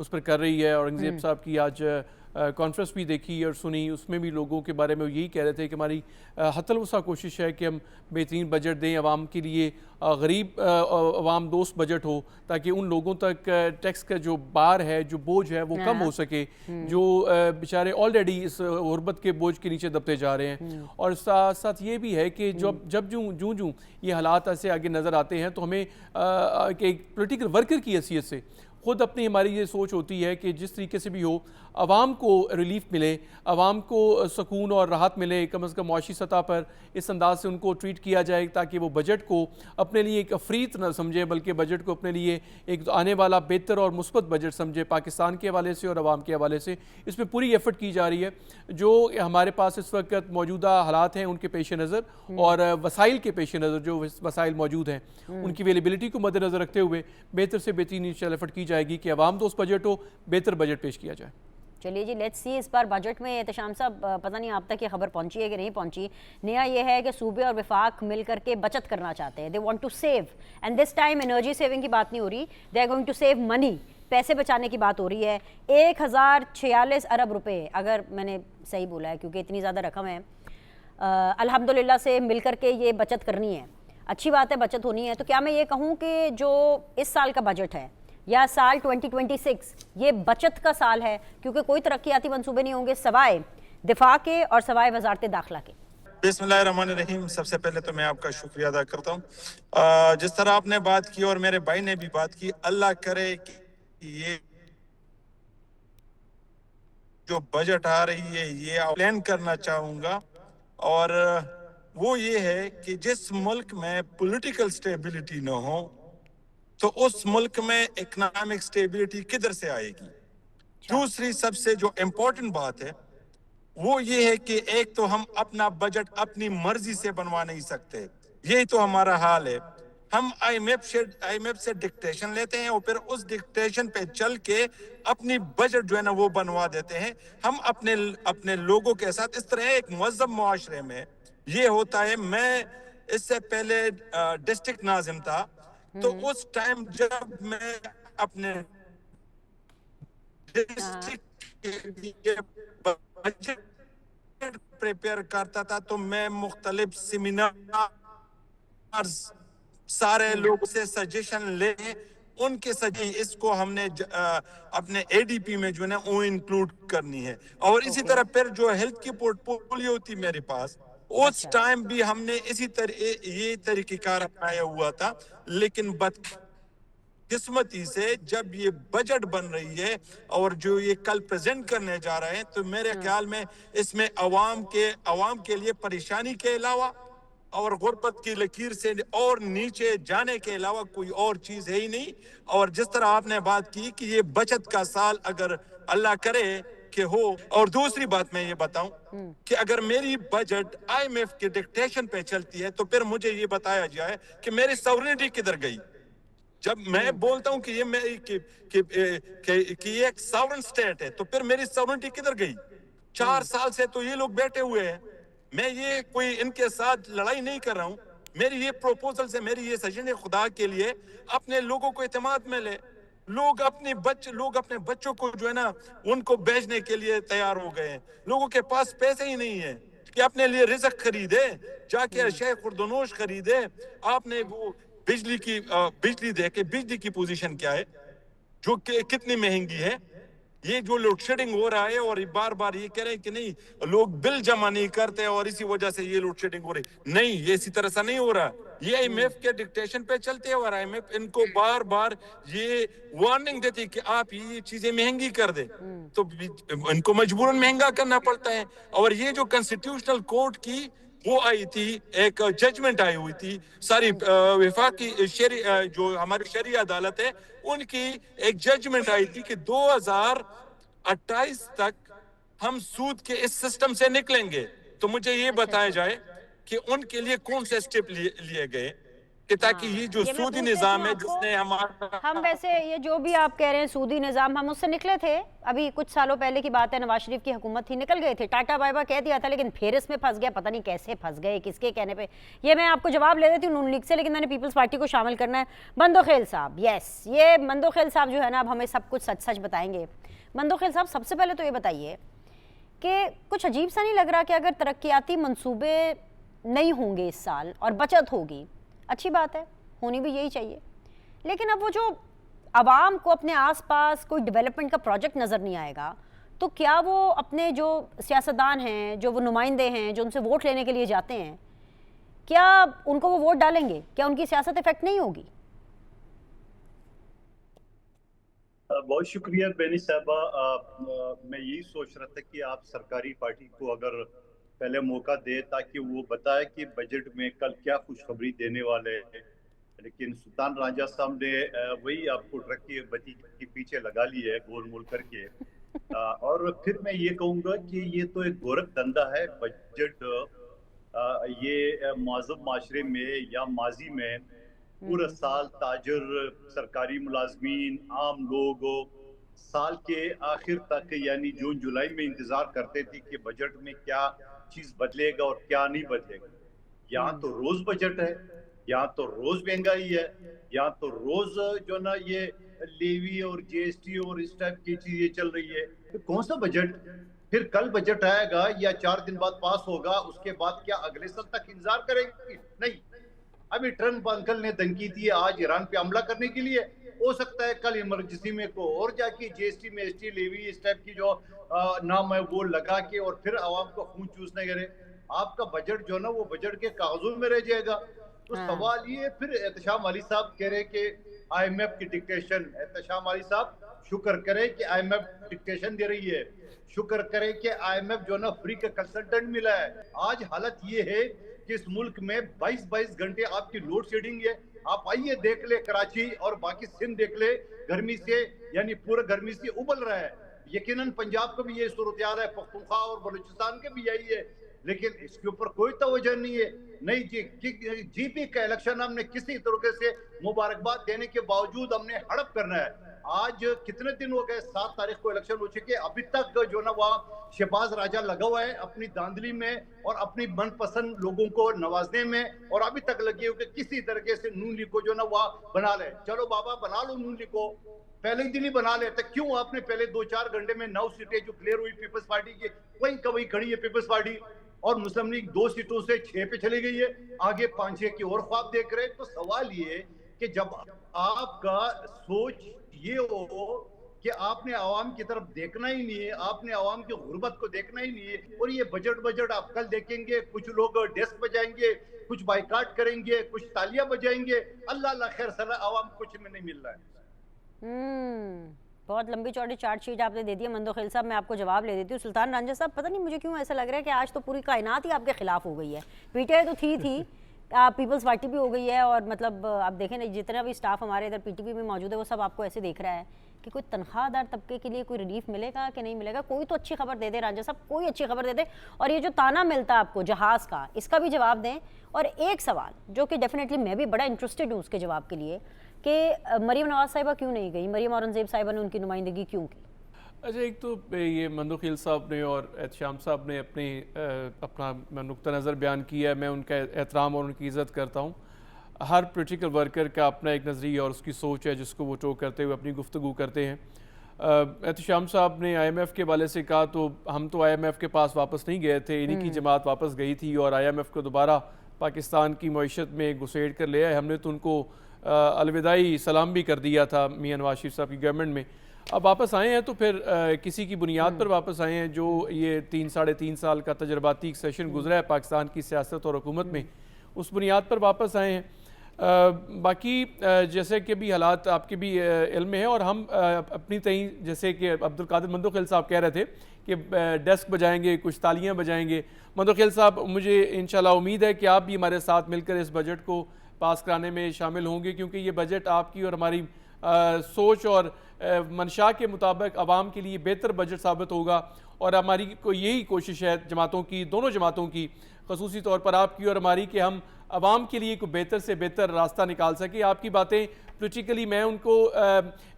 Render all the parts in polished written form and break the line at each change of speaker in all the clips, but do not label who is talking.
اس پر کر رہی ہے. اورنگزیب صاحب کی آج کانفرنس بھی دیکھی اور سنی, اس میں بھی لوگوں کے بارے میں یہی کہہ رہے تھے کہ ہماری حتی الوسع کوشش ہے کہ ہم بہترین بجٹ دیں عوام کے لیے, غریب عوام دوست بجٹ ہو, تاکہ ان لوگوں تک ٹیکس کا جو بار ہے, جو بوجھ ہے, وہ کم ہو سکے, جو بیچارے آلریڈی اس غربت کے بوجھ کے نیچے دبتے جا رہے ہیں. اور ساتھ ساتھ یہ بھی ہے کہ جب جوں یہ حالات ایسے آگے نظر آتے ہیں تو ہمیں ایک پولیٹیکل ورکر کی حیثیت سے خود اپنی ہماری یہ سوچ ہوتی ہے کہ جس طریقے سے بھی ہو عوام کو ریلیف ملے, عوام کو سکون اور راحت ملے, کم از کم معاشی سطح پر اس انداز سے ان کو ٹریٹ کیا جائے تاکہ وہ بجٹ کو اپنے لیے ایک افریط نہ سمجھے, بلکہ بجٹ کو اپنے لیے ایک آنے والا بہتر اور مثبت بجٹ سمجھے پاکستان کے حوالے سے اور عوام کے حوالے سے. اس میں پوری ایفرٹ کی جا رہی ہے. جو ہمارے پاس اس وقت موجودہ حالات ہیں ان کے پیش نظر اور وسائل کے پیش نظر, جو وسائل موجود ہیں ان کی اویلیبلٹی کو مد نظر رکھتے ہوئے بہتر سے بہترین ایفرٹ کی جائے گی کہ عوام دوست بجٹ ہو, بہتر بجٹ پیش کیا جائے.
چلیے جی, let's see us bar budget میں احتشام صاحب پتہ نہیں آپ تک یہ خبر پہنچی ہے کہ نہیں پہنچی. نیا یہ ہے کہ صوبے اور وفاق مل کر کے بچت کرنا چاہتے ہیں. They want to save, and this time energy saving کی بات نہیں ہو رہی, they are going to save money, پیسے بچانے کی بات ہو رہی ہے. 1046 ارب روپے, اگر میں نے صحیح بولا ہے کیونکہ اتنی زیادہ رقم ہے, الحمدللہ سے مل کر کے یہ بچت کرنی ہے. اچھی بات ہے, بچت ہونی ہے. تو کیا میں یہ کہوں کہ جو اس سال کا بجٹ ہے یا سال 2026 یہ بچت کا سال ہے, کیونکہ کوئی ترقیاتی منصوبے نہیں ہوں گے سوائے دفاع کے اور سوائے وزارت داخلہ کے.
بسم اللہ الرحمن الرحیم. سب سے پہلے تو میں آپ کا شکریہ ادا کرتا ہوں. جس طرح آپ نے بات کی اور میرے بھائی نے بھی بات کی, اللہ کرے کہ یہ جو بجٹ آ رہی ہے یہ پلان کرنا چاہوں گا, اور وہ یہ ہے کہ جس ملک میں پولیٹیکل سٹیبلٹی نہ ہو تو اس ملک میں اکنامک سٹیبلٹی کدھر سے آئے گی. دوسری سب سے جو امپورٹنٹ بات ہے وہ یہ ہے کہ ایک تو ہم اپنا بجٹ اپنی مرضی سے بنوا نہیں سکتے, یہی تو ہمارا حال ہے. ہم آئی ایم ایف سے ڈکٹیشن لیتے ہیں اور پھر اس ڈکٹیشن پہ چل کے اپنی بجٹ جو ہے نا وہ بنوا دیتے ہیں. ہم اپنے لوگوں کے ساتھ اس طرح ایک مہذب معاشرے میں یہ ہوتا ہے. میں اس سے پہلے ڈسٹرکٹ ناظم تھا, تو اس ٹائم جب میں اپنے ڈسٹرکٹ کے لیے بجٹ پریپیئر کرتا تھا تو میں مختلف سیمینار سارے لوگ سے سجیشن لے, ان کے اس کو ہم نے اپنے اے ڈی پی میں جو ہے نا وہ انکلوڈ کرنی ہے. اور اسی طرح پھر جو ہیلتھ کی پورٹ فولیو تھی میرے پاس, اس ٹائم بھی ہم نے اسی طرح یہ طریقہ کار اپنایا ہوا تھا. لیکن قسمتی سے جب یہ بجٹ بن رہی ہے اور جو یہ کل پریزنٹ کرنے جا رہے ہیں, تو میرے خیال میں اس میں عوام کے لیے پریشانی کے علاوہ اور غربت کی لکیر سے اور نیچے جانے کے علاوہ کوئی اور چیز ہے ہی نہیں. اور جس طرح آپ نے بات کی کہ یہ بچت کا سال اگر اللہ کرے کہ ہو, اور دوسری بات میں یہ بتاؤں کہ اگر میری بجٹ آئی ایم ایف کے ڈکٹیشن پہ چلتی ہے تو پھر مجھے یہ بتایا جائے کہ میری سورنٹی کدھر گئی. جب میں بولتا ہوں کہ یہ ایک ساورن سٹیٹ ہے تو پھر میری ساورنٹی کدھر گئی؟ 4 سال سے تو یہ لوگ بیٹھے ہوئے ہیں, میں یہ کوئی ان کے ساتھ لڑائی نہیں کر رہا ہوں. میری یہ پروپوزل سے, میری یہ سجن ہے خدا کے لیے اپنے لوگوں کو اعتماد میں لے. لوگ اپنے بچوں کو جو ہے نا ان کو بیچنے کے لیے تیار ہو گئے ہیں. لوگوں کے پاس پیسے ہی نہیں ہیں کہ اپنے لیے رزق خریدے, جا کے اشیاء خوردونوش خریدے. آپ نے وہ بجلی دے کے بجلی کی پوزیشن کیا ہے جو کہ کتنی مہنگی ہے. یہ جو لوڈ شیڈنگ ہو رہا ہے اور بار بار یہ کہہ رہے ہیں کہ نہیں لوگ بل جمع نہیں کرتے اور اسی وجہ سے یہ لوڈ شیڈنگ ہو رہی, نہیں, یہ اسی طرح سے نہیں ہو رہا. یہ آئی ایم ایف کے ڈکٹیشن پہ چلتے ہیں اور آئی ایم ایف ان کو بار بار یہ وارننگ دیتی کہ آپ یہ چیزیں مہنگی کر دیں, تو ان کو مجبوراً مہنگا کرنا پڑتا ہے. اور یہ جو کنسٹیٹیوشنل کورٹ کی وہ آئی تھی, ایک ججمنٹ آئی ہوئی تھی, ساری وفاقی جو ہماری شرعی عدالت ہے ان کی ایک ججمنٹ آئی تھی کہ 2028 تک ہم سود کے اس سسٹم سے نکلیں گے. تو مجھے یہ بتایا جائے کہ ان کے لیے کون سے سٹیپ لیے گئے کہ تاکہ یہ جو
یہ میں
سودی
پوچھ لیتی
نظام
ہوں
ہے
آپ
جس
کو،
نے ہمارا
ہم ویسے یہ جو بھی آپ کہہ رہے ہیں سودی نظام، ہم اس سے نکلے تھے ابھی کچھ سالوں پہلے کی بات ہے، نواز شریف کی حکومت تھی، نکل گئے تھے، ٹاٹا بائی بائی کہہ دیا تھا، لیکن پھر اس میں پھنس گیا، پتہ نہیں کیسے پھنس گئے، کس کے کہنے پہ. یہ میں آپ کو جواب لے دیتی ہوں نون لیگ سے، لیکن میں نے پیپلز پارٹی کو شامل کرنا ہے. مندوخیل صاحب، یس، یہ مندوخیل صاحب جو ہے نا اب ہمیں سب کچھ سچ سچ بتائیں گے. مندوخیل صاحب سب سے پہلے تو یہ بتائیے کہ کچھ عجیب سا نہیں لگ رہا کہ اگر ترقیاتی منصوبے نہیں ہوں گے اس سال اور بچت ہوگی، اچھی بات ہے، ہونی بھی یہی چاہیے، لیکن اب وہ جو عوام کو اپنے آس پاس کوئی ڈیولپمنٹ کا پروجیکٹ نظر نہیں آئے گا تو کیا وہ اپنے جو سیاستدان ہیں، جو وہ نمائندے ہیں، جو ان سے ووٹ لینے کے لیے جاتے ہیں، کیا ان کو وہ ووٹ ڈالیں گے؟ کیا ان کی سیاست افیکٹ نہیں ہوگی؟
بہت شکریہ بینی صاحبہ. میں یہی سوچ رہا تھا کہ آپ سرکاری پارٹی کو اگر پہلے موقع دے تاکہ وہ بتائے کہ بجٹ میں کل کیا خوشخبری دینے والے ہیں، لیکن سلطان راجہ صاحب نے وہی آپ کو ٹرکی بتی کے پیچھے لگا لی ہے گول مول کر کے. اور پھر میں یہ کہوں گا کہ یہ تو ایک گورکھ دھندا ہے بجٹ. یہ معذب معاشرے میں یا ماضی میں پورا سال تاجر، سرکاری ملازمین، عام لوگ سال کے آخر تک یعنی جون جولائی میں انتظار کرتے تھے کہ بجٹ میں کیا چیز بدلے گا اور کیا نہیں بدلے گا. یہاں تو روز بجٹ ہے، یہاں تو روز مہنگائی ہے، یہاں تو روز جو نا یہ لیوی اور جی ایس ٹی اور اس ٹائپ کی چیزیں چل رہی ہے. تو کون سا بجٹ؟ پھر کل بجٹ آئے گا یا 4 دن بعد پاس ہوگا، اس کے بعد کیا اگلے سال تک انتظار کریں گے؟ نہیں. ابھی ٹرمپ انکل نے دھمکی دی آج ایران پہ حملہ کرنے کے لیے، ہو سکتا ہے کل ایمرجنسی میں کو اور جا کے جی ایس ٹی میں ایس ٹی لیوی اس ٹائپ کی جو نام ہے وہ لگا کے اور پھر عوام کو خون چوسنے کرے. آپ کا بجٹ جو نا وہ بجٹ کے کاغذوں میں رہ جائے گا. تو سوال یہ پھر احتشام علی صاحب کہہ رہے کہ آئی ایم ایف کی ڈکٹیشن. احتشام علی صاحب شکر کرے کہ آئی ایم ایف ڈکٹیشن دے رہی ہے، شکر کرے کہ آئی ایم ایف جو نا فری کا کنسلٹنٹ ملا ہے. آج حالت یہ ہے کہ اس ملک میں 22 گھنٹے آپ کی لوڈ شیڈنگ ہے. آپ آئیے دیکھ لے کراچی اور باقی سندھ دیکھ لے، گرمی سے یعنی پورا گرمی سے ابل رہا ہے. یقیناً پنجاب کا بھی یہ صورتحال ہے، پختونخوا اور بلوچستان کے بھی یہی ہے، لیکن اس کے اوپر کوئی توجہ نہیں ہے. نہیں جی پی کا الیکشن ہم نے کسی طریقے سے مبارکباد دینے کے باوجود ہم نے ہڑپ کرنا ہے. آج کتنے دن ہو گئے، 7 تاریخ کو الیکشن ہو چکے، ابھی تک جو نا وہاں شہباز راجہ لگا ہوا ہے اپنی داندلی میں اور اپنی من پسند لوگوں کو نوازنے میں، اور ابھی تک لگے ہو کہ کسی طریقے سے نون لیگ کو جو نا وہاں بنا لے. چلو بابا بنا لو نون لیگ کو، پہلے ہی دن ہی بنا لیتے. کیوں آپ نے پہلے 2-4 گھنٹے میں 9 سیٹیں جو کلیئر ہوئی پیپلز پارٹی کی وہیں کا وہیں کھڑی ہے پیپلز پارٹی، اور مسلم لیگ 2 سیٹوں سے 6 پہ چلی گئی ہے، آگے 5-6 کی اور خواب دیکھ رہے. تو سوال یہ ہے کہ جب آپ کا سوچ یہ ہو کہ آپ نے عوام کی طرف دیکھنا ہی نہیں ہے، آپ نے عوام کی غربت کو دیکھنا ہی نہیں ہے، اور یہ بجٹ آپ کل دیکھیں گے، کچھ لوگ ڈیسک بجائیں گے، کچھ بائیکاٹ کریں گے، کچھ تالیاں بجائیں گے، اللہ خیر صلاح، عوام کچھ میں نہیں مل رہا ہے.
بہت لمبی چوڑی چارٹ شیٹ آپ نے دے دی ہے مندوخیل صاحب. میں آپ کو جواب لے دیتی ہوں. سلطان رانجھا صاحب، پتہ نہیں مجھے کیوں ایسا لگ رہا ہے کہ آج تو پوری کائنات ہی آپ کے خلاف ہو گئی ہے. پی ٹی آئی تو تھی پیپلز پارٹی بھی ہو گئی ہے، اور مطلب آپ دیکھیں نا جتنا بھی اسٹاف ہمارے ادھر پی ٹی وی میں موجود ہے وہ سب آپ کو ایسے دیکھ رہا ہے کہ کوئی تنخواہ دار طبقے کے لیے کوئی ریلیف ملے گا کہ نہیں ملے گا. کوئی تو اچھی خبر دے دے رانجھا صاحب، کوئی اچھی خبر دے دے. اور یہ جو تانا ملتا ہے آپ کو جہاز کا، اس کا بھی جواب دیں. اور ایک سوال جو کہ ڈیفینیٹلی میں بھی بڑا انٹرسٹڈ ہوں اس کے جواب کے لیے، کہ مریم نواز صاحبہ کیوں نہیں گئی، مریم اورنگزیب صاحبہ نے ان کی نمائندگی کیوں کی؟
اچھا، ایک تو یہ مندوخیل صاحب نے اور احتشام صاحب نے اپنا نقطہ نظر بیان کیا ہے. میں ان کا احترام اور ان کی عزت کرتا ہوں. ہر پولیٹیکل ورکر کا اپنا ایک نظریہ اور اس کی سوچ ہے جس کو وہ ٹو کرتے ہوئے اپنی گفتگو کرتے ہیں. احتشام صاحب نے آئی ایم ایف کے والے سے کہا تو ہم تو آئی ایم ایف کے پاس واپس نہیں گئے تھے، انہی کی جماعت واپس گئی تھی اور آئی ایم ایف کو دوبارہ پاکستان کی معیشت میں گھسیٹ کر لے آئے. ہم نے تو ان کو الوداعی سلام بھی کر دیا تھا میاں نواز شریف صاحب کی گورنمنٹ میں. اب واپس آئے ہیں تو پھر کسی کی بنیاد پر واپس آئے ہیں جو یہ 3-3.5 سال کا تجرباتی سیشن گزرا ہے پاکستان کی سیاست اور حکومت میں، اس بنیاد پر واپس آئے ہیں. باقی جیسے کہ بھی حالات آپ کے بھی علم میں ہے، اور ہم اپنی تئیں جیسے کہ عبدالقادر مندوخیل صاحب کہہ رہے تھے کہ ڈیسک بجائیں گے، کچھ تالیاں بجائیں گے. مندوخیل صاحب، مجھے انشاءاللہ امید ہے کہ آپ بھی ہمارے ساتھ مل کر اس بجٹ کو پاس کرانے میں شامل ہوں گے، کیونکہ یہ بجٹ آپ کی اور ہماری سوچ اور منشا کے مطابق عوام کے لیے بہتر بجٹ ثابت ہوگا. اور ہماری یہی کوشش ہے جماعتوں کی، دونوں جماعتوں کی، خصوصی طور پر آپ کی اور ہماری، کہ ہم عوام کے لیے کوئی بہتر سے بہتر راستہ نکال سکے. آپ کی باتیں پولیٹیکلی میں ان کو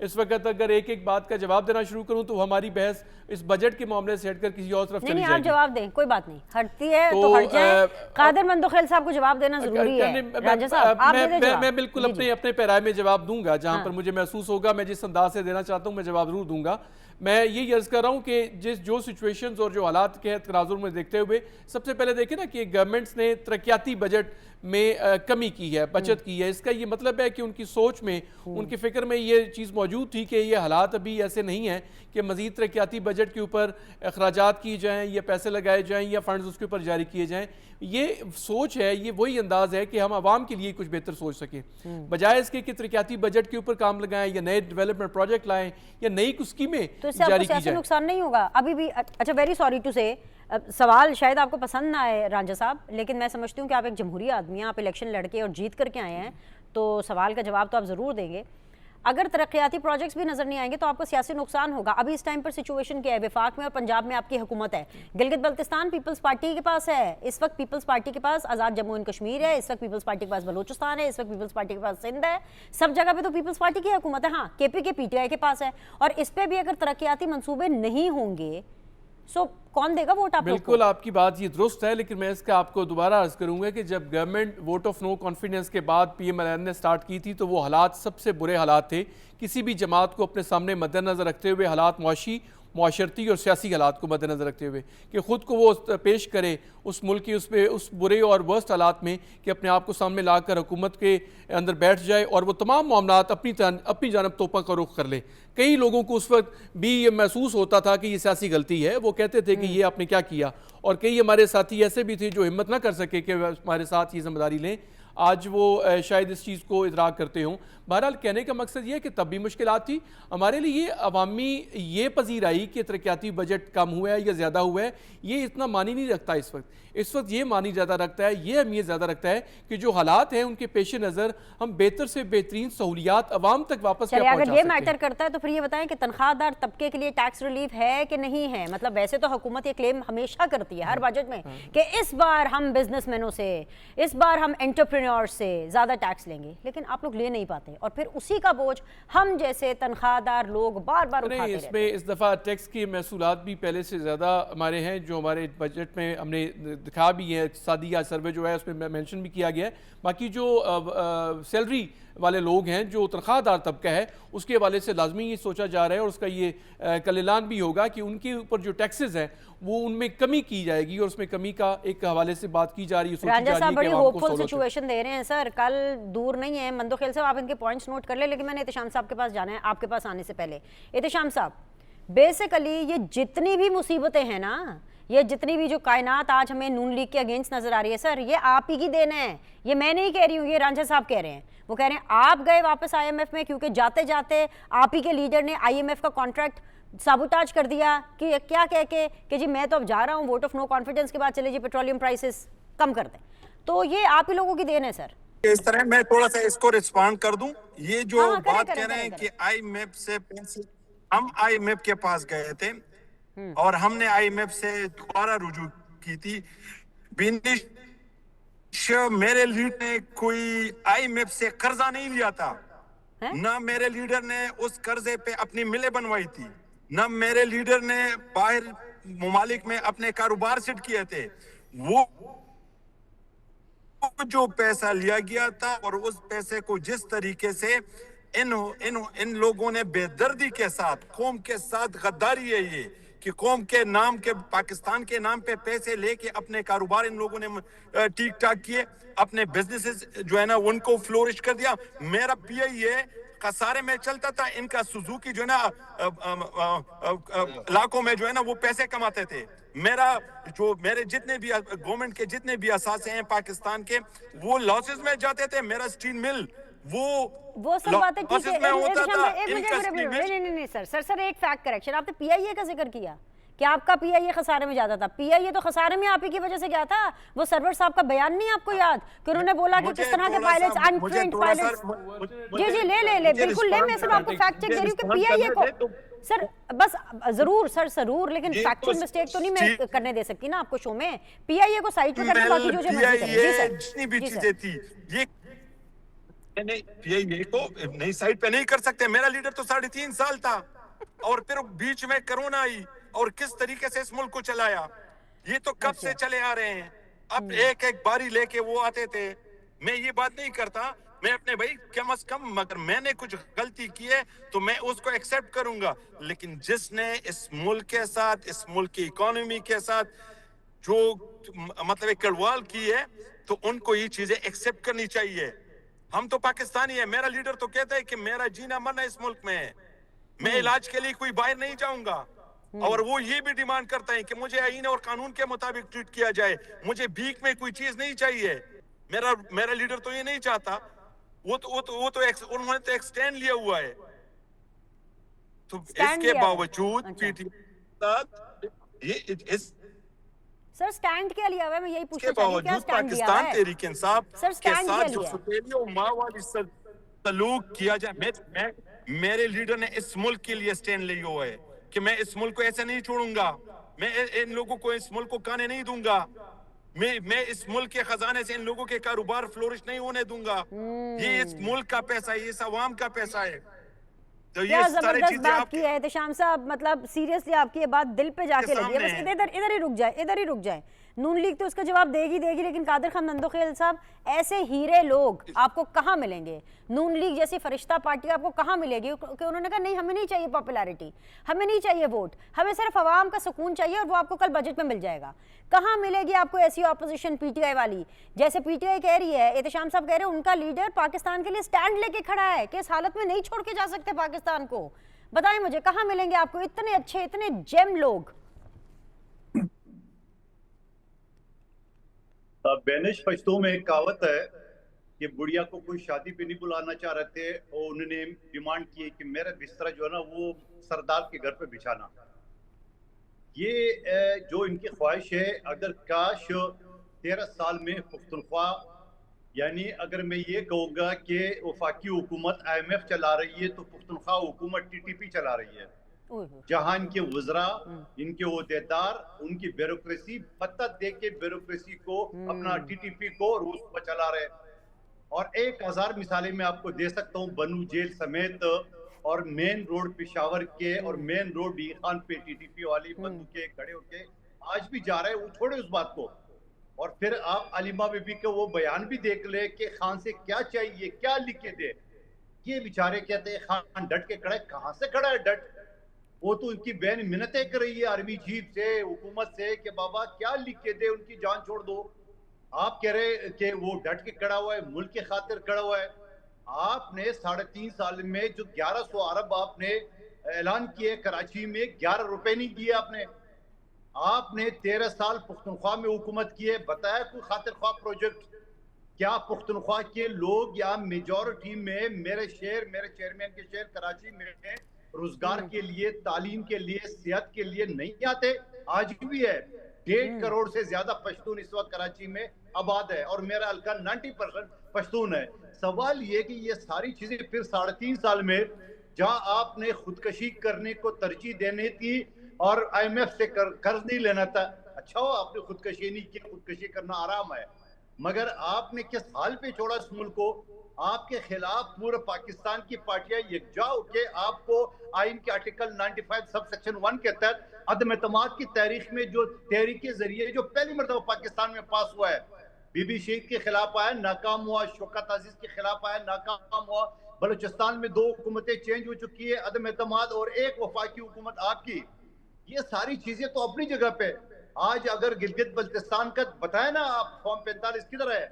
اس وقت اگر ایک ایک بات کا جواب دینا شروع کروں تو ہماری بحث اس بجٹ کے معاملے سے ہٹ کر کسی اور طرف چلی
نہیں
جائے
آپ
گی.
جواب دیں, کوئی بات نہیں, ہٹتی ہے تو ہٹ جائیں. قادر مندوخیل صاحب کو جواب دینا ضروری ہے. رانجھا صاحب آپ دے دیں جواب.
میں بالکل اپنے پیرائے میں جواب دوں گا جہاں پر مجھے محسوس ہوگا, میں جس انداز سے دینا چاہتا ہوں میں جواب ضرور دوں گا. میں یہ عرض کر رہا ہوں کہ جو سچویشنز اور جو حالات کے تناظر میں دیکھتے ہوئے سب سے پہلے دیکھیں نا کہ گورنمنٹس نے ترقیاتی بجٹ میں کمی کی ہے, بچت کی ہے. اس کا یہ مطلب ہے کہ ان کی سوچ میں, ان کی فکر میں یہ چیز موجود تھی کہ یہ حالات ابھی ایسے نہیں ہیں کہ مزید ترقیاتی بجٹ کے اوپر اخراجات کی جائیں یا پیسے لگائے جائیں یا فنڈز اس کے اوپر جاری کیے جائیں. یہ سوچ ہے, یہ وہی انداز ہے کہ ہم عوام کے لیے کچھ بہتر سوچ سکیں, بجائے اس کے کہ ترقیاتی بجٹ کے اوپر کام لگائیں یا نئے ڈیولپمنٹ پروجیکٹ لائیں یا نئی کچھ اسکیمیں جاری کی جائیں.
نقصان نہیں ہوگا ابھی بھی. اچھا, ویری سوری ٹو سے سوال شاید آپ کو پسند نہ آئے رانجھا صاحب, لیکن میں سمجھتی ہوں کہ آپ ایک جمہوری آدمی ہیں, آپ الیکشن لڑ کے اور جیت کر کے آئے ہیں, تو سوال کا جواب تو آپ ضرور دیں گے. اگر ترقیاتی پروجیکٹس بھی نظر نہیں آئیں گے تو آپ کو سیاسی نقصان ہوگا. ابھی اس ٹائم پر سچویشن کیا ہے, وفاق میں اور پنجاب میں آپ کی حکومت ہے, گلگت بلتستان پیپلز پارٹی کے پاس ہے, اس وقت پیپلز پارٹی کے پاس آزاد جموں اینڈ کشمیر ہے, اس وقت پیپلز پارٹی کے پاس بلوچستان ہے, اس وقت پیپلز پارٹی کے پاس سندھ ہے. سب جگہ پہ تو پیپلز پارٹی کی حکومت ہے. ہاں, کے پی کے پی ٹی آئی کے پاس ہے, اور اس پہ بھی اگر ترقیاتی منصوبے نہیں ہوں گے سو کون دے گا ووٹ آپ لوگ کو؟
بالکل آپ کی بات یہ درست ہے, لیکن میں اس کا آپ کو دوبارہ عرض کروں گا کہ جب government vote of no confidence کے بعد پی ایم ایل نے سٹارٹ کی تھی تو وہ حالات سب سے برے حالات تھے. کسی بھی جماعت کو اپنے سامنے مد نظر رکھتے ہوئے حالات معاشرتی اور سیاسی حالات کو مد نظر رکھتے ہوئے کہ خود کو وہ پیش کرے اس ملک کی اس برے اور ورسٹ حالات میں کہ اپنے آپ کو سامنے لا کر حکومت کے اندر بیٹھ جائے اور وہ تمام معاملات اپنی جانب توپہ کا رخ کر لے. کئی لوگوں کو اس وقت بھی یہ محسوس ہوتا تھا کہ یہ سیاسی غلطی ہے, وہ کہتے تھے کہ یہ آپ نے کیا کیا, اور کئی ہمارے ساتھی ایسے بھی تھے جو ہمت نہ کر سکے کہ ہمارے ساتھ یہ ذمہ داری لیں. آج وہ شاید اس چیز کو ادراک کرتے ہوں. بہرحال کہنے کا مقصد یہ ہے کہ تب بھی مشکلات تھی. ہمارے لیے عوامی یہ پذیرائی کہ ترقیاتی بجٹ کم ہوا ہے یا زیادہ ہوا ہے یہ اتنا معنی نہیں رکھتا اس وقت یہ معنی زیادہ رکھتا ہے, یہ اہمیت زیادہ رکھتا ہے کہ جو حالات ہیں ان کے پیش نظر ہم بہتر سے بہترین سہولیات عوام تک واپس کیا پہنچا سکتے ہیں.
اگر یہ میٹر کرتا ہے تو پھر یہ بتائیں کہ تنخواہ دار طبقے کے لیے ٹیکس ریلیف ہے کہ نہیں ہے. مطلب ویسے تو حکومت یہ کلیم ہمیشہ کرتی ہے ہر بجٹ میں کہ اس بار ہم بزنس مینوں سے, اس بار ہم انٹرپرینور سے زیادہ ٹیکس لیں گے, لیکن آپ لوگ لے نہیں پاتے اور پھر اسی کا بوجھ ہم جیسے تنخواہ دار لوگ بار بار اٹھاتے رہتے ہیں.
اس دفعہ ٹیکس کے محصولات بھی پہلے سے زیادہ ہمارے ہیں جو ہمارے بجٹ میں ہم نے دکھا بھی ہے. اقتصادی سروے جو ہے اس میں مینشن بھی کیا گیا ہے. باقی جو سیلری والے لوگ ہیں جو تنخواہ دار طبقہ ہے اس کے حوالے سے لازمی یہ سوچا جا رہا ہے اور اس کا یہ کل اعلان بھی ہوگا کہ ان کے اوپر جو ٹیکسز ہیں وہ ان میں کمی کی جائے گی, اور اس میں کمی کا ایک حوالے سے بات کی جا رہی ہے, سوچی جا رہی ہے.
رانجھا صاحب بڑی ہوپ فل سچویشن دے رہے ہیں سر, کل دور نہیں ہے. مندوخیل صاحب آپ ان کے پوائنٹس نوٹ کر لیں, لیکن میں نے احتشام صاحب کے پاس جانا ہے آپ کے پاس آنے سے پہلے. احتشام صاحب, بیسیکلی یہ جتنی بھی مصیبتیں ہیں نا, یہ جتنی بھی جو کائنات آج ہمیں نون لیگ کے اگینسٹ نظر آ رہی ہے سر, یہ آپ ہی کی دین ہے. یہ میں نہیں کہہ رہی ہوں, یہ رانجھا صاحب کہہ رہے ہیں. وہ کہہ رہے ہیں آپ گئے واپس آئی ایم ایف میں کیونکہ جاتے جاتے آپ ہی کے لیڈر نے آئی ایم ایف کا کانٹریکٹ سابوٹاج کر دیا کہ کیا کہہ کے کہ جی میں تو اب جا رہا ہوں ووٹ آف نو کانفیڈنس کے بعد چلے جی پیٹرولیم پرائسز کم کر دیں. تو یہ آپ ہی لوگوں کی دین ہے سر.
اس طرح میں تھوڑا سا اس کو رسپانڈ کر دوں. یہ جو بات کہہ رہے ہیں کہ آئی ایم ایف سے ہم آئی ایم ایف کے پاس گئے تھے اور ہم نے آئی ایم ایف سے دوبارہ رجوع کی تھی. میرے لیڈر نے کوئی آئی ایم ایف سے قرضہ نہیں لیا تھا, نہ میرے لیڈر نے اس قرضے پہ اپنی ملیں بنوائی تھی, نہ میرے لیڈر نے باہر ممالک میں اپنے کاروبار سیٹ کیے تھے. وہ جو پیسہ لیا گیا تھا اور اس پیسے کو جس طریقے سے ان لوگوں نے بے دردی کے ساتھ قوم کے ساتھ غداری ہے یہ کہ قوم کے نام کے پاکستان کے نام پہ پیسے لے کے اپنے کاروبار ان لوگوں نے ٹھیک ٹھاک کیے, اپنے بزنسز جو ہے نا ان کو فلورش کر دیا. میرا پی آئی اے خسارے میں چلتا تھا, ان کا سوزوکی جو ہے نا علاقوں میں جو ہے نا وہ پیسے کماتے تھے. میرے جتنے بھی گورنمنٹ کے جتنے بھی اثاثے ہیں پاکستان کے وہ لاسز میں جاتے تھے. میرا سٹیل مل
وہ سب باتیں ٹھیک ہے. نہیں سر ایک فیکٹ کریکشن, آپ نے پی آئی اے کا ذکر کیا کہ آپ کا پی آئی اے خسارے میں جاتا تھا. پی آئی اے تو خسارے میں آپ ہی کی وجہ سے گیا تھا. وہ سرور صاحب کا بیان نہیں آپ کو یاد کہ انہوں نے بولا کہ کس طرح کے پائلٹس انٹرینڈ پائلٹس. جی لے بالکل لے, میں صرف آپ کو فیکٹ چیک دے رہی ہوں کہ پی آئی اے کو سر بس ضرور سر ضرور، لیکن
یہ
فیکچوئل
تو
مسٹیک تو نہیں
ٹھیک-
میں کرنے دے سکتی نا آپ کو شو میں. پی آئی اے کو سائڈ پہ کریں، باقی جو جو مرضی کریں. جی سر
جتنی بھی
جی سر.
چیزیں تھی یہ پی آئی اے کو نئی سائٹ پہ نہیں کر سکتے. میرا لیڈر تو 3.5 سال تھا اور پھر بیچ میں کرونا آئی اور کس طریقے سے اس ملک کو چلایا. یہ تو کب سے چلے آ رہے ہیں. اب ایک ایک باری لے کے وہ آتے تھے. میں یہ بات نہیں کرتا، میں اپنے بھائی کم از کم مگر میں نے کچھ غلطی کی ہے تو میں اس کو ایکسیپٹ کروں گا، لیکن جس نے اس ملک کے ساتھ، اس ملک کی اکانومی کے ساتھ جو مطلب ایک کڑوال کی ہے تو ان کو یہ چیزیں ایکسیپٹ کرنی چاہیے. ہم تو پاکستانی ہیں. میرا لیڈر تو کہتا ہے کہ میرا جینا مرنا اس ملک میں ہے، میں علاج کے لیے کوئی باہر نہیں جاؤں گا. اور وہ یہ بھی ڈیمانڈ کرتا ہے کہ مجھے آئین اور قانون کے مطابق ٹریٹ کیا جائے، مجھے بھیک میں کوئی چیز نہیں چاہیے. میرا لیڈر تو یہ نہیں چاہتا. وہ تو انہوں نے تو ایک سٹینڈ لیا ہوا ہے. تو اس
Stand
کے
لیا ہے.
باوجود
اچھا.
پی ٹی یہ اس
سر سٹینڈ کیا لیا ہوا ہے، میں یہی
کے
پوچھنا چاہ رہی ہوں، کیا
باوجود
سٹینڈ لیا
پاکستان
ہوا ہے؟
تحریک انصاف
سر
کے
سٹینڈ
ساتھ
کیا
جو
لیا ہے؟
فتیلی اور ماوالی سلوک کیا جائے، میرے لیڈر نے اس ملک کے لیے سٹینڈ لیا ہوا ہے کہ میں اس ملک کو ایسے نہیں چھوڑوں گا. میں ان لوگوں کو اس ملک کو کانے نہیں دوں گا. میں اس ملک کے خزانے سے ان لوگوں کے کاروبار فلورش نہیں ہونے دوں گا. یہ اس ملک کا پیسہ ہے، یہ اس عوام کا پیسہ ہے. تو
کیا
یہ ساری
زبردست
چیزیں
بات
آپ
کی ہے احتشام صاحب، مطلب سیریسلی آپ کی یہ بات دل پہ جا کے لگی ہے. بس ادھر ہی رک جائے، ادھر ہی رک جائے. نون لیگ تو اس کا جواب دے گی، لیکن قادر خان نندوخیل صاحب ایسے ہیرے لوگ آپ کو کہاں ملیں گے؟ نون لیگ جیسی فرشتہ پارٹی آپ کو کہاں ملے گی؟ کہ انہوں نے کہا نہیں ہمیں نہیں چاہیے پاپولیرٹی، ہمیں نہیں چاہیے ووٹ، ہمیں صرف عوام کا سکون چاہیے اور وہ آپ کو کل بجٹ میں مل جائے گا. کہاں ملے گی آپ کو ایسی اپوزیشن پی ٹی آئی والی؟ جیسے پی ٹی آئی کہہ رہی ہے، احتشام صاحب کہہ رہے ہیں ان کا لیڈر پاکستان کے لیے سٹینڈ لے کے کھڑا ہے کہ اس حالت میں نہیں چھوڑ کے جا سکتے پاکستان کو. بتائیں مجھے کہاں ملیں گے آپ کو اتنے اچھے، اتنے جیم لوگ؟
بینش پشتوں میں ایک کہاوت ہے کہ بڑھیا کو کوئی شادی پہ نہیں بلانا چاہ رہے تھے اور انہوں نے ڈیمانڈ کی کہ میرا بستر جو ہے نا وہ سردار کے گھر پہ بچھانا. یہ جو ان کی خواہش ہے، اگر کاش 13 سال میں پختونخوا، یعنی اگر میں یہ کہوں گا کہ وفاقی حکومت IMF چلا رہی ہے تو پختونخوا حکومت TTP چلا رہی ہے. جہاں ان کے وزراء، ان کے عہدیدار، ان کی بیوروکریسی پتہ دے کے بیوروکریسی کو اپنا TTP کو روس کو چلا رہے. اور 1000 مثالیں میں آپ کو دے سکتا ہوں بنو جیل سمیت، اور مین روڈ پشاور کے اور مین روڈ ڈی خان پہ TTP والی بندوقیں کھڑے ہو کے آج بھی جا رہے ہیں. وہ چھوڑے اس بات کو. اور پھر آپ علیمہ بی بی کا وہ بیان بھی دیکھ لے کہ خان سے کیا چاہیے، کیا لکھ کے دے. یہ بیچارے کہتے ہیں خان ڈٹ کے کھڑا ہے. کہاں سے کھڑا ہے ڈٹ؟ وہ تو ان کی بہن منتیں کر رہی ہے آرمی چیف سے، حکومت سے کہ بابا کیا لکھ کے دے، ان کی جان چھوڑ دو. آپ کہہ رہے کہ وہ ڈٹ کے کھڑا ہوا ہے، ملک کے خاطر کھڑا ہوا ہے. آپ نے 3.5 سال میں جو 1100 ارب آپ نے اعلان کیے کراچی میں، 11 روپے نہیں دیے آپ نے. آپ نے 13 سال پختونخوا میں حکومت کی ہے، بتایا کوئی خاطر خواہ پروجیکٹ؟ کیا پختونخوا کے لوگ یا میجورٹی میں میرے شہر، میرے چیئرمین کے شہر کراچی میں روزگار کے لیے، تعلیم کے لیے، صحت کے لیے نہیں آتے؟ آج بھی ہے. 1.5 کروڑ سے زیادہ پشتون اس وقت کراچی میں آباد ہے اور میرا حلقہ 90% پشتون ہے. سوال یہ کہ یہ ساری چیزیں پھر 3.5 سال میں جہاں آپ نے خودکشی کرنے کو ترجیح دینے تھی اور IMF سے قرض نہیں لینا تھا. اچھا ہو آپ نے خودکشی نہیں کی، خودکشی کرنا آرام ہے، مگر آپ نے کس حال پہ چھوڑا اس ملک کو؟ آپ کے خلاف پورے پاکستان کی پارٹیاں یکجا ہو کے آپ کو آئین کے آرٹیکل 95 سب سیکشن 1 کے تحت عدم اعتماد کی تاریخ میں جو تحریک کے ذریعے جو پہلی مرتبہ پاکستان میں پاس ہوا ہے، بی بی شہید کے خلاف آیا، ناکام ہوا. شوکت عزیز کے خلاف آیا، ناکام ہوا. بلوچستان میں 2 حکومتیں چینج ہو چکی ہے، عدم اعتماد اور ایک وفاقی حکومت آپ کی. یہ ساری چیزیں تو اپنی جگہ پہ. آج اگر گلگت بلتستان کا بتائے نا آپ، فارم 45 کدھر ہے؟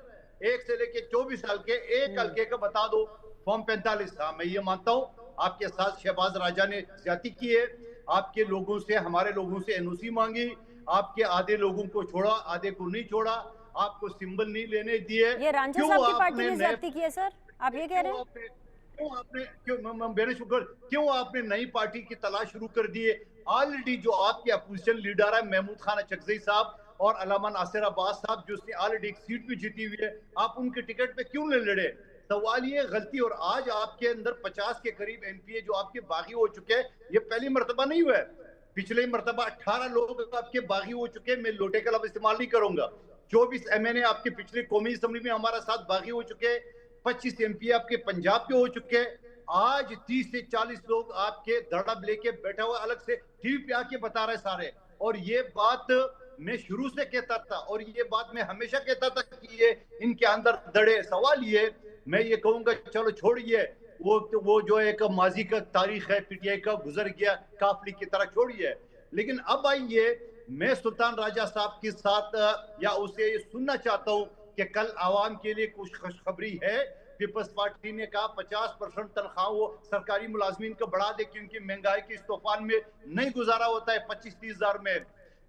1 سے لے کے 24 سال کے ایک حلقے کا بتا دو فارم 45. ہاں میں یہ مانتا ہوں آپ کے ساتھ شہباز راجہ نے زیادتی کی ہے. آپ کے لوگوں سے، ہمارے لوگوں سے NOC مانگی. آپ کے آدھے لوگوں کو چھوڑا، آدھے کو نہیں چھوڑا. آپ کو سمبل نہیں لینے دیے.
یہ رانجھا صاحب کی پارٹی نے زیادتی کی ہے سر، آپ یہ کہہ رہے ہیں؟
کیوں آپ نے نئی پارٹی کی تلاش شروع کر دیے؟ آلریڈی جو آپ کے اپوزیشن لیڈر ہے محمود خان اچکزئی صاحب اور علامہ ناصر عباس صاحب، جو اس نے آلریڈی ایک سیٹ بھی جیتی ہوئی ہے، آپ ان کے ٹکٹ پہ کیوں نہیں لڑے؟ سوال یہ غلطی، اور آج آپ کے اندر 50 کے قریب ایم پی اے جو آپ کے باغی ہو چکے ہیں، یہ پہلی مرتبہ نہیں ہوا ہے، پچھلے مرتبہ 18 لوگ آپ کے باغی ہو چکے ہیں، میں لوٹے کا لفظ استعمال نہیں کروں گا، 24 ایم این اے آپ کے پچھلی قومی اسمبلی میں ہمارا ساتھ باغی ہو چکے ہیں، 25 ایم پی اے آپ کے پنجاب کے ہو چکے ہیں، آج 30 سے 40 لوگ آپ کے دھڑب لے کے بیٹھا ہوا الگ سے ٹی وی پہ آ کے بتا رہے سارے، اور یہ بات میں شروع سے کہتا تھا، اور یہ بات میں ہمیشہ کہتا تھا کہ یہ ان کے اندر دڑے. سوال یہ میں یہ کہوں گا چلو چھوڑیے وہ جو ایک ماضی کا تاریخ ہے پی ٹی آئی کا گزر گیا کافلی کی طرح چھوڑیے، لیکن اب آئیے میں سلطان راجہ صاحب کے ساتھ یا اسے یہ سننا چاہتا ہوں کہ کل عوام کے لیے کچھ خوشخبری ہے. پیپلز پارٹی نے کہا 50% تنخواہ وہ سرکاری ملازمین کو بڑھا دے کیونکہ مہنگائی کے اس طوفان میں نہیں گزارا ہوتا ہے 25-30 ہزار میں.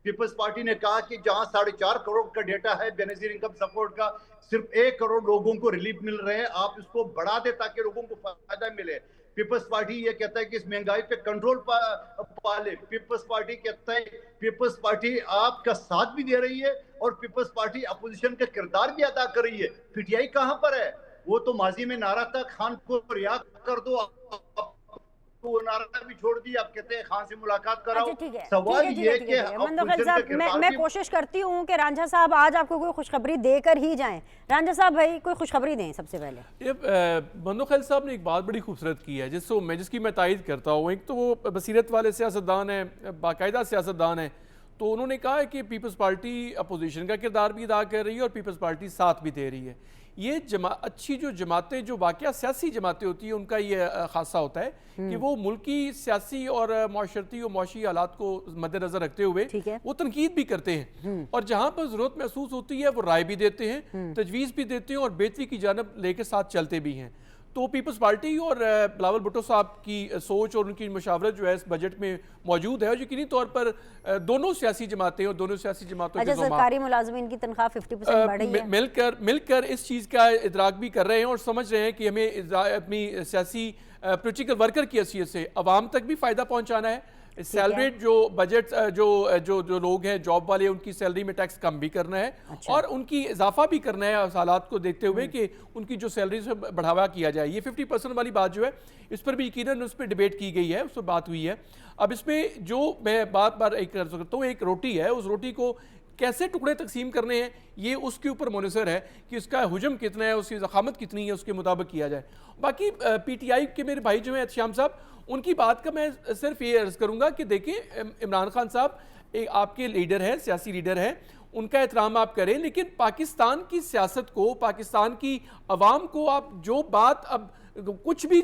پیپلز پارٹی نے کہا کہ جہاں 4.5 کروڑ کا ڈیٹا ہے بے نظیر انکم سپورٹ کا، صرف 1 کروڑ لوگوں کو ریلیف مل رہے ہیں، آپ اس کو بڑھا دیں تاکہ لوگوں کو فائدہ ملے. پیپلز پارٹی یہ کہتا ہے کہ اس مہنگائی پہ کنٹرول پالے. پیپلز پارٹی کہتا ہے پیپلز پارٹی آپ کا ساتھ بھی دے رہی ہے اور پیپلز پارٹی اپوزیشن کا کردار بھی ادا کر رہی ہے. پی ٹی آئی کہاں پر ہے؟ وہ تو ماضی میں نعرہ تھا خان کو رہا کر دو، وہ نعرہ بھی چھوڑ دی، آپ کہتے ہیں خان سے ملاقات کراؤ. سوال یہ کہ
مندوخیل صاحب میں کوشش کرتی ہوں کہ رانجھا صاحب آج آپ کو کوئی خوشخبری دے کر ہی جائیں. رانجھا صاحب بھائی کوئی خوشخبری دیں سب سے پہلے.
مندوخیل صاحب نے ایک بات بڑی خوبصورت کی ہے جس کی میں تائید کرتا ہوں. ایک تو وہ بصیرت والے سیاستدان ہیں، باقاعدہ سیاستدان ہیں، تو انہوں نے کہا ہے کہ پیپلز پارٹی اپوزیشن کا کردار بھی ادا کر رہی ہے اور پیپلز پارٹی ساتھ بھی دے رہی ہے. یہ اچھی جو جماعتیں جو واقعہ سیاسی جماعتیں ہوتی ہیں ان کا یہ خاصہ ہوتا ہے کہ وہ ملکی سیاسی اور معاشرتی اور معاشی حالات کو مد نظر رکھتے ہوئے وہ تنقید بھی کرتے ہیں، اور جہاں پر ضرورت محسوس ہوتی ہے وہ رائے بھی دیتے ہیں، تجویز بھی دیتے ہیں اور بہتری کی جانب لے کے ساتھ چلتے بھی ہیں. تو پیپلز پارٹی اور بلاول بھٹو صاحب کی سوچ اور ان کی مشاورت جو ہے اس بجٹ میں موجود ہے، اور یقینی طور پر دونوں سیاسی جماعتیں اور دونوں سیاسی جماعتوں کے
سرکاری ملازمین کی تنخواہ 50% بڑھی ہے،
مل کر اس چیز کا ادراک بھی کر رہے ہیں اور سمجھ رہے ہیں کہ ہمیں اپنی سیاسی پولیٹیکل ورکر کی حیثیت سے عوام تک بھی فائدہ پہنچانا ہے. سیلریڈ جو بجٹ جو لوگ ہیں جاب والے ان کی سیلری میں ٹیکس کم بھی کرنا ہے اور ان کی اضافہ بھی کرنا ہے حالات کو دیکھتے ہوئے کہ ان کی جو سیلری سے بڑھاوا کیا جائے. یہ 50% والی بات جو ہے اس پر بھی یقیناً اس پہ ڈیبیٹ کی گئی ہے، اس پر بات ہوئی ہے. اب اس میں جو میں بار ایک کر سکتا ہوں، ایک روٹی ہے، اس روٹی کو کیسے ٹکڑے تقسیم کرنے ہیں یہ اس کے اوپر منحصر ہے کہ اس کا حجم کتنا ہے، اس کی ضخامت کتنی ہے، اس کے مطابق کیا جائے. باقی پی ٹی آئی کے میرے بھائی جو ہیں احتشام صاحب، ان کی بات کا میں صرف یہ عرض کروں گا کہ دیکھیں عمران خان صاحب آپ کے لیڈر ہیں، سیاسی لیڈر ہیں، ان کا احترام آپ کریں، لیکن پاکستان کی سیاست کو، پاکستان کی عوام کو آپ جو بات اب کچھ بھی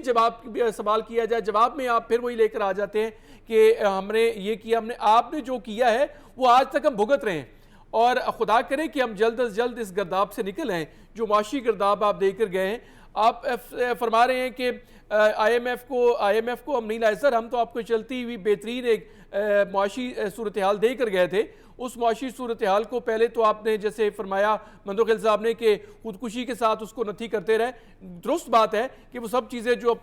سوال کیا جائے جواب میں آپ پھر وہی لے کر آ جاتے ہیں کہ ہم نے یہ کیا، آپ نے جو کیا ہے وہ آج تک ہم بھگت رہے ہیں، اور خدا کرے کہ ہم جلد از جلد اس گرداب سے نکل آئیں جو معاشی گرداب آپ دے کر گئے ہیں. آپ فرما رہے ہیں کہ آئی ایم ایف کو ہم نہیں لائے. سر ہم تو آپ کو چلتی ہوئی بہترین ایک معاشی صورتحال دے کر گئے تھے. اس معاشی صورتحال کو پہلے تو آپ نے جیسے فرمایا مندوخیل صاحب نے کہ خودکشی کے ساتھ اس کو نتھی کرتے رہے. درست بات ہے کہ وہ سب چیزیں جو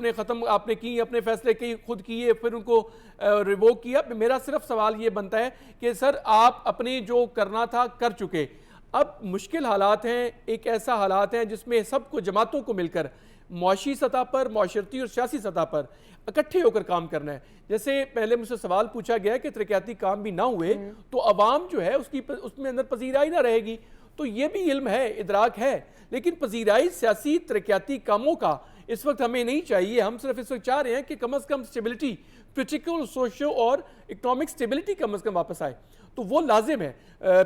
آپ نے کی، اپنے فیصلے خود کیے، پھر ان کو ریووک کیا. میرا صرف سوال یہ بنتا ہے کہ سر آپ اپنے جو کرنا تھا کر چکے، اب مشکل حالات ہیں، ایک ایسا حالات ہیں جس میں سب کو جماعتوں کو مل کر معاشی سطح پر، معاشرتی اور سیاسی سطح پر اکٹھے ہو کر کام کرنا ہے. جیسے پہلے مجھ سے سوال پوچھا گیا کہ ترقیاتی کام بھی نہ ہوئے تو عوام جو ہے اس میں اندر پذیرائی نہ رہے گی. تو یہ بھی علم ہے، ادراک ہے، لیکن پذیرائی سیاسی ترقیاتی کاموں کا اس وقت ہمیں نہیں چاہیے. ہم صرف اس وقت چاہ رہے ہیں کہ کم از کم اسٹیبلٹی، پولیٹیکل، سوشل اور اکنامک اسٹیبلٹی کم از کم واپس آئے. تو وہ لازم ہے.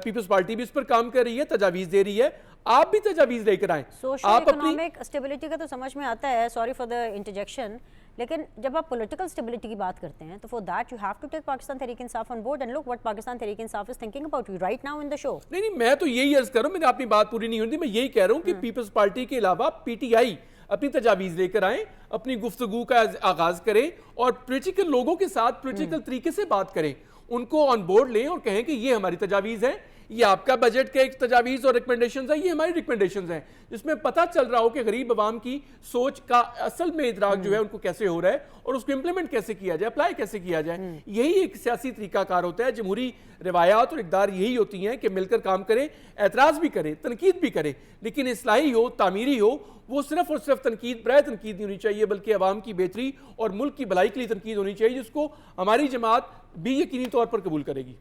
پیپلز پارٹی بھی اس پر کام کر رہی ہے، تجاویز دے رہی ہے، آپ بھی تجاویز لے کر آئیں.
سوشل اکنامک اسٹیبلٹی کا تو سمجھ میں آتا ہے، سوری فار دا انٹرجیکشن، لیکن جب آپ پولیٹیکل اسٹیبلٹی کی بات کرتے ہیں تو for that you have to take Pakistan Tehreek Insaf on board and look what Pakistan Tehreek Insaf is thinking about you right now in the show.
نہیں میں تو یہی عرض کر رہا ہوں، میں نے اپنی بات پوری نہیں ہوتی، میں یہی کہہ رہا ہوں کہ پیپلز پارٹی کے علاوہ پی ٹی آئی اپنی تجاویز لے کر آئیں، اپنی گفتگو کا آغاز کریں اور پولیٹیکل لوگوں کے ساتھ پولیٹیکل طریقے سے بات کریں، ان کو آن بورڈ لیں اور کہیں کہ یہ ہماری تجاویز ہیں، یہ آپ کا بجٹ کے ایک تجاویز اور ریکمنڈیشنز ہیں, یہ ہماری ریکمنڈیشنز ہیں, جس میں پتہ چل رہا ہو کہ غریب عوام کی سوچ کا اصل میں ادراک جو ہے ان کو کیسے ہو رہا ہے اور اس کو امپلیمنٹ کیسے کیا جائے, اپلائی کیسے کیا جائے. یہی ایک سیاسی طریقہ کار ہوتا ہے. جمہوری روایات اور اقدار یہی ہوتی ہیں کہ مل کر کام کریں, اعتراض بھی کریں, تنقید بھی کریں, لیکن اصلاحی ہو, تعمیری ہو. وہ صرف اور صرف تنقید برائے تنقید نہیں ہونی چاہیے, بلکہ عوام کی بہتری اور ملک کی بھلائی کے لیے تنقید ہونی چاہیے, جس کو ہماری جماعت بھی یقینی طور پر قبول کرے گی.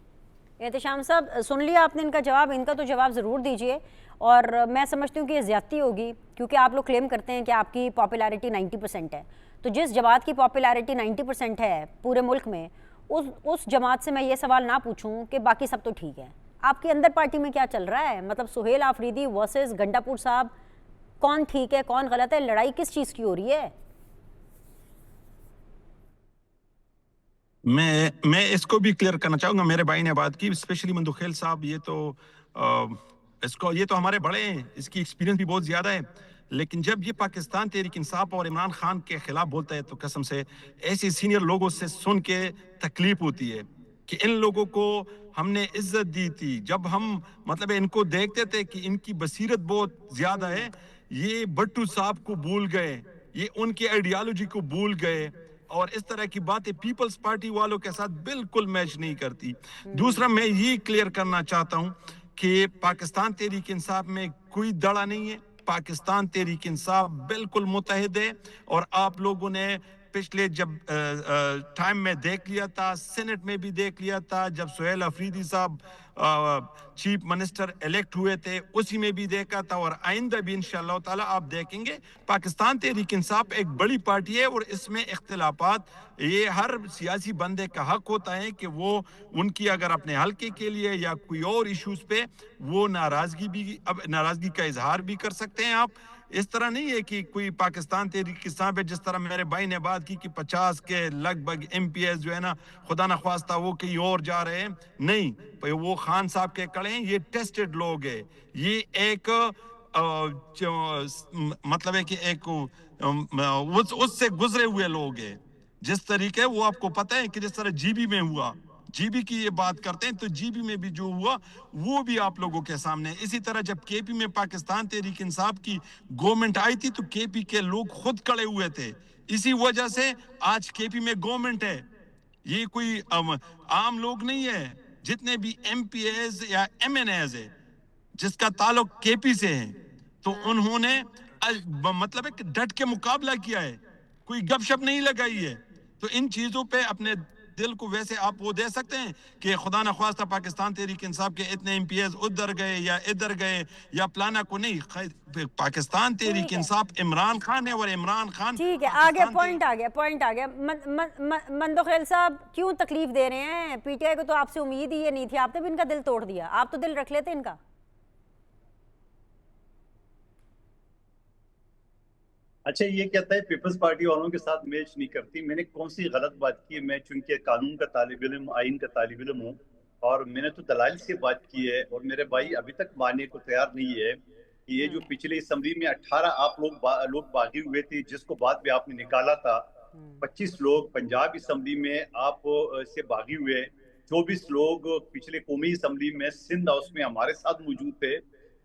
احتشام صاحب, سن لیا آپ نے ان کا جواب, ان کا تو جواب ضرور دیجئے. اور میں سمجھتی ہوں کہ یہ زیادتی ہوگی, کیونکہ آپ لوگ کلیم کرتے ہیں کہ آپ کی پاپولیرٹی 90% ہے. تو جس جماعت کی پاپولیرٹی 90% ہے پورے ملک میں, اس جماعت سے میں یہ سوال نہ پوچھوں کہ باقی سب تو ٹھیک ہے. آپ کے اندر پارٹی میں کیا چل رہا ہے؟ مطلب سہیل آفریدی ورسز گنڈا پور صاحب, کون ٹھیک ہے کون غلط ہے, لڑائی کس چیز کی ہو رہی ہے؟
میں اس کو بھی کلیئر کرنا چاہوں گا. میرے بھائی نے بات کی, اسپیشلی مندوخیل صاحب, یہ تو ہمارے بڑے ہیں, اس کی ایکسپیرینس بھی بہت زیادہ ہے. لیکن جب یہ پاکستان تحریک انصاف اور عمران خان کے خلاف بولتا ہے تو قسم سے ایسے سینئر لوگوں سے سن کے تکلیف ہوتی ہے کہ ان لوگوں کو ہم نے عزت دی تھی. جب ہم مطلب ان کو دیکھتے تھے کہ ان کی بصیرت بہت زیادہ ہے, یہ بٹو صاحب کو بھول گئے, یہ ان کی آئیڈیالوجی کو بھول گئے, اور اس طرح کی باتیں پیپلز پارٹی والوں کے ساتھ بالکل میچ نہیں کرتی. دوسرا میں یہ کلیئر کرنا چاہتا ہوں کہ پاکستان تحریک انصاف میں کوئی دڑا نہیں ہے. پاکستان تحریک انصاف بالکل متحد ہے, اور آپ لوگوں نے پچھلے جب ٹائم میں دیکھ لیا تھا, سینٹ میں بھی دیکھ لیا تھا, جب سہیل آفریدی صاحب چیف منسٹر الیکٹ ہوئے تھے اسی میں بھی دیکھا تھا, اور آئندہ بھی انشاءاللہ تعالی آپ دیکھیں گے. پاکستان تحریک انصاف ایک بڑی پارٹی ہے, اور اس میں اختلافات, یہ ہر سیاسی بندے کا حق ہوتا ہے کہ وہ ان کی اگر اپنے حلقے کے لیے یا کوئی اور ایشوز پہ وہ ناراضگی کا اظہار بھی کر سکتے ہیں. آپ اس طرح نہیں ہے کہ کوئی پاکستان تحریک انصاف ہے, جس طرح میرے بھائی نے بات کی کہ 50 کے لگ بھگ ایم پی ایس جو ہے نا خدا نخواستہ وہ کہیں اور جا رہے ہیں. نہیں, وہ خان صاحب کے کڑے ہیں, یہ ٹیسٹڈ لوگ ہیں, یہ ایک مطلب ہے کہ ایک اس سے گزرے ہوئے لوگ ہیں. جس طریقے وہ آپ کو پتہ ہے کہ جس طرح جی بی میں ہوا, جی بی کی یہ بات کرتے ہیں تو جی بی میں بھی جو ہوا وہ بھی آپ لوگوں کے سامنے. اسی طرح جب کے پی میں پاکستان تحریک انصاف کی گورنمنٹ آئی تھی تو کے پی کے لوگ خود کھڑے ہوئے تھے, اسی وجہ سے آج کے پی میں گورنمنٹ ہے. یہ کوئی عام لوگ نہیں ہے. جتنے بھی ایم پی ایز یا ایم این ایز ہے جس کا تعلق کے پی سے ہے, تو انہوں نے مطلب ہے کہ ڈٹ کے مقابلہ کیا ہے, کوئی گپ شپ نہیں لگائی ہے. تو ان چیزوں پہ اپنے دل کو ویسے آپ وہ دے سکتے ہیں کہ خدا نخواستہ پاکستان تحریک انصاف کے اتنے ایم پی ایز ادھر گئے یا ادھر گئے یا پلانا کو نہیں. پاکستان تحریک انصاف عمران خان ہے, اور عمران خان
ٹھیک ہے. آگے پوائنٹ آ گیا. مندوخیل صاحب کیوں تکلیف دے رہے ہیں؟ پی ٹی آئی کو تو آپ سے امید ہی یہ نہیں تھی, آپ نے بھی ان کا دل توڑ دیا. آپ تو دل رکھ لیتے ان کا.
اچھا, یہ کہتا ہے پیپلز پارٹی والوں کے ساتھ میچ نہیں کرتی. میں نے کون سی غلط بات کی ہے؟ میں چونکہ قانون کا طالب علم, آئین کا طالب علم ہوں, اور میں نے تو دلائل سے بات کی ہے, اور میرے بھائی ابھی تک ماننے کو تیار نہیں ہے کہ یہ جو پچھلے اسمبلی میں 18 آپ لوگ باغی ہوئے تھے, جس کو بعد میں آپ نے نکالا تھا, 25 لوگ پنجاب اسمبلی میں آپ سے باغی ہوئے, 24 لوگ پچھلے قومی اسمبلی میں سندھ ہاؤس میں ہمارے ساتھ موجود تھے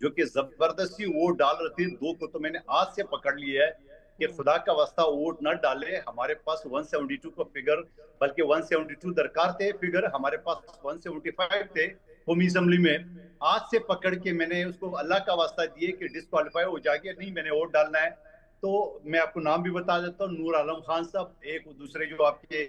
جو کہ زبردستی ووٹ ڈال رہے تھے. 2 کو تو میں نے آج سے پکڑ لیا ہے کہ خدا کا واسطہ ووٹ نہ ڈالے. ہمارے پاس 172 کا فگر, بلکہ 172 درکار تھے فگر, ہمارے پاس 175 تھے قومی اسمبلی میں. آج سے پکڑ کے میں نے اس کو اللہ کا واسطہ دیے کہ ڈسکوالیفائی ہو جائے گا, نہیں میں نے ووٹ ڈالنا ہے. تو میں آپ کو نام بھی بتا دیتا ہوں, نور عالم خان صاحب, ایک دوسرے جو آپ کے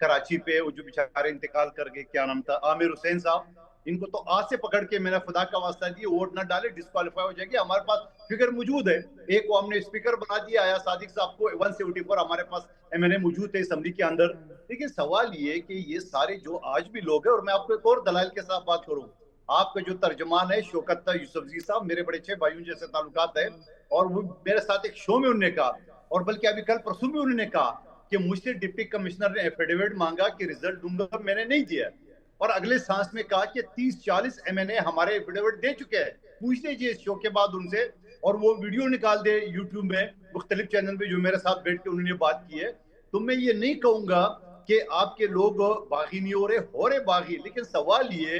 کراچی پہ وہ جو بیچارے انتقال کر گئے, کیا نام تھا, عامر حسین صاحب, ان کو تو آج سے پکڑ کے میں نے خدا کا واسطہ دیے ووٹ نہ ڈالے, ڈسکوالیفائی ہو جائے گی. ہمارے پاس فگر موجود ہے, ایک کو ہم نے اسپیکر بنا دیا آیا صادق صاحب کو, 174 ہمارے پاس ایم این اے موجود تھے اسمبلی کے اندر. لیکن سوال یہ کہ یہ سارے جو آج بھی لوگ ہیں, اور میں آپ کو ایک اور دلائل کے ساتھ بات کروں, آپ کا جو ترجمان ہے شوکت یوسفزئی صاحب, میرے بڑے اچھے بھائیوں جیسے تعلقات ہے, اور وہ میرے ساتھ ایک شو میں انہوں نے کہا, اور بلکہ ابھی کل پرسوں میں انہوں نے کہا کہ مجھ سے ڈپٹی کمشنر نے ایفیڈیوٹ مانگا کہ ریزلٹ دوں گا, میں نے نہیں دیا, اور اگلے سانس میں کہا کہ 30-40 ایم این اے ہمارے ایفیڈیوٹ دے چکے ہیں, پوچھ لیجیے اس شو کے بعد ان سے, اور وہ ویڈیو نکال دے یوٹیوب میں مختلف چینل پہ جو میرے ساتھ بیٹھ کے انہوں نے بات کی ہے. تو میں یہ نہیں کہوں گا کہ آپ کے لوگ باغی نہیں ہو رہے باغی, لیکن سوال یہ